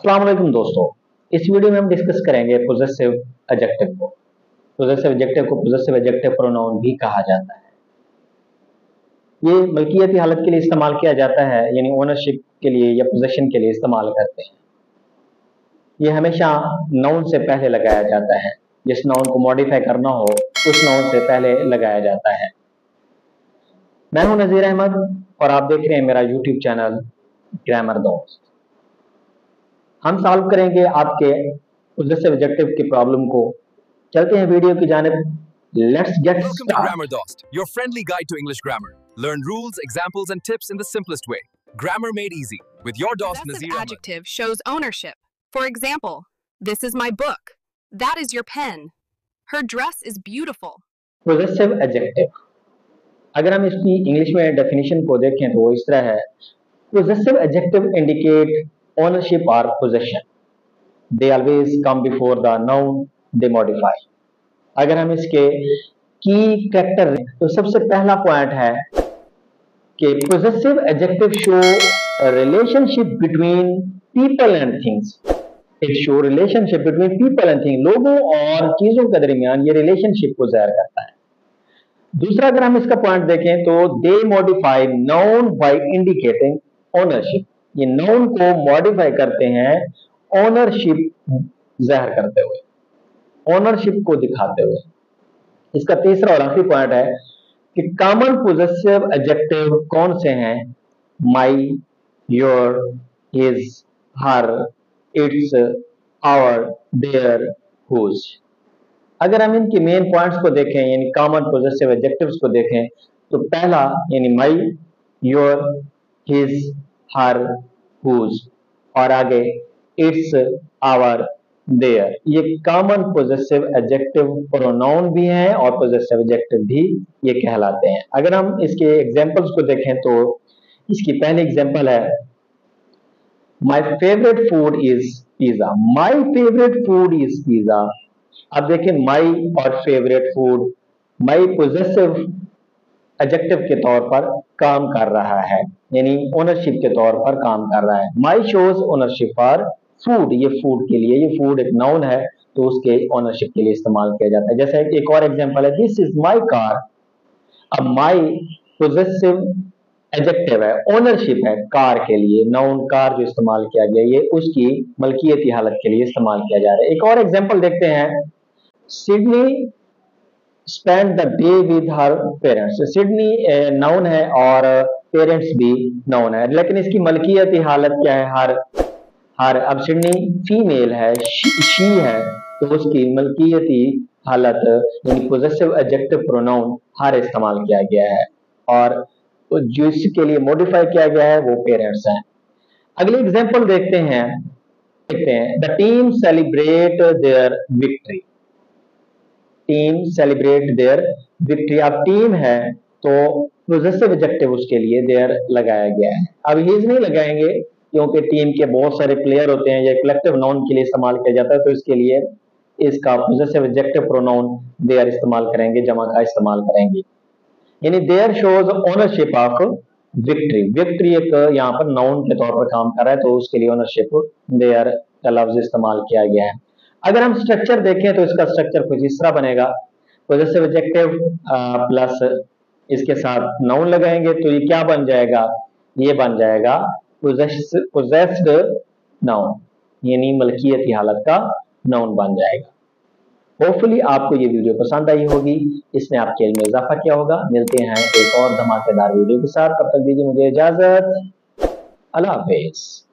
अस्सलाम वालेकुम दोस्तों, इस वीडियो में हम डिस्कस करेंगे पोजेसिव एडजेक्टिव को। पोजेसिव एडजेक्टिव को पोजेसिव एडजेक्टिव प्रोनाउन भी कहा जाता है। ये मलकियती हालत के लिए इस्तेमाल किया जाता है, यानी ओनरशिप के लिए या पोजेशन के लिए इस्तेमाल करते हैं। ये हमेशा नाउन से पहले लगाया जाता है। जिस नाउन को मॉडिफाई करना हो उस नाउन से पहले लगाया जाता है। मैं हूं नजीर अहमद और आप देख रहे हैं मेरा यूट्यूब चैनल ग्रामर दोस्त। हम सॉल्व करेंगे आपके पोजेसिव एडजेक्टिव की प्रॉब्लम को। चलते हैं वीडियो की जानिब। Let's get Welcome to start. Grammar Dost, your friendly guide to English grammar. Learn rules, examples, and tips in the simplest way. Grammar made easy with your Dost Possessive Nazir Ahmed. adjective shows ownership. For example, this is my book. That is your pen. Her dress is beautiful. Possessive adjective, अगर हम इसकी English में definition को देखें तो वो इस तरह है। Possessive adjective indicate ownership or possession. They always come before the noun they modify. अगर हम इसके की कैरेक्टर तो सबसे पहला पॉइंट है कि possessive adjective show a relationship between people and things. It show relationship between people and things. लोगों और चीजों के दरमियान ये रिलेशनशिप को जाहिर करता है। दूसरा अगर हम इसका पॉइंट देखें तो they modify noun by indicating ownership. ये नाउन को मॉडिफाई करते हैं ओनरशिप जाहिर करते हुए, ओनरशिप को दिखाते हुए। इसका तीसरा और आखिरी पॉइंट है कि कॉमन पोजेसिव एडजेक्टिव कौन से हैं? My, your, his, her, its, our, their, whose. अगर हम इनके मेन पॉइंट्स को देखें यानी कॉमन पोजेसिव एडजेक्टिव्स को देखें तो पहला यानी माई, योर, हिज, हर, हुज और आगे इट्स, आवर, देयर, ये कॉमन पोजेसिव एडजेक्टिव प्रोनाउन भी हैं और पोजेसिव एडजेक्टिव भी ये कहलाते हैं। अगर हम इसके एग्जांपल्स को देखें तो इसकी पहली एग्जांपल है my favourite food is pizza. My favourite food is pizza. अब देखें माय और favourite food, my possessive adjective के तौर पर काम कर रहा है, यानी ओनरशिप के तौर पर काम कर रहा है। My shows ownership for food, ये फूड के लिए, ये फूड एक नाउन है तो उसके ओनरशिप के लिए इस्तेमाल किया जाता है। जैसे एक और एग्जांपल है दिस इज माई कार। अब माई पोजेसिव एडजेक्टिव है, ओनरशिप है कार के लिए, नाउन कार जो इस्तेमाल किया गया ये उसकी मलकियती हालत के लिए इस्तेमाल किया जा रहा है। एक और एग्जांपल देखते हैं Sydney spend the day with her parents. Sydney noun है और पेरेंट्स भी नाउन है, लेकिन इसकी मलकियती हालत क्या है? हर। अब सिडनी फीमेल है, शी है, तो उसकी मलकियती हालत यानी पोजेसिव एडजेक्टिव प्रोनाउन हर इस्तेमाल किया गया है और जो इसके लिए मॉडिफाई किया गया है वो पेरेंट्स हैं। अगली एग्जांपल देखते हैं the team celebrate their victory. Team celebrate their victory. अब टीम है तो पोजेसिव एडजेक्टिव उसके लिए देयर लगाया गया है। अब हिज नहीं लगाएंगे क्योंकि टीम के बहुत सारे प्लेयर होते हैं, या कलेक्टिव नाउन के लिए इस्तेमाल किया जाता है तो इसके लिए इसका पोजेसिव एडजेक्टिव प्रोनाउन देयर इस्तेमाल करेंगे, जमा का इस्तेमाल करेंगे। यानी there shows ownership of victory. Victory एक यहाँ पर नाउन के तौर पर काम कर रहा है तो उसके लिए ओनरशिप देयर का लफ्ज इस्तेमाल किया गया है। अगर हम स्ट्रक्चर देखें तो इसका स्ट्रक्चर कुछ इस तरह बनेगा। पोजेसिव एडजेक्टिव प्लस इसके साथ नाउन लगाएंगे तो ये क्या बन जाएगा? ये बन जाएगा पोजेस्ड नाउन, यानी मलकियती हालत का नाउन बन जाएगा। होपफुली आपको ये वीडियो पसंद आई होगी, इसने आपके इल्म में इजाफा किया होगा। मिलते हैं एक और धमाकेदार वीडियो के साथ, तब तक दीजिए मुझे इजाजत। अल्लाह हाफिज।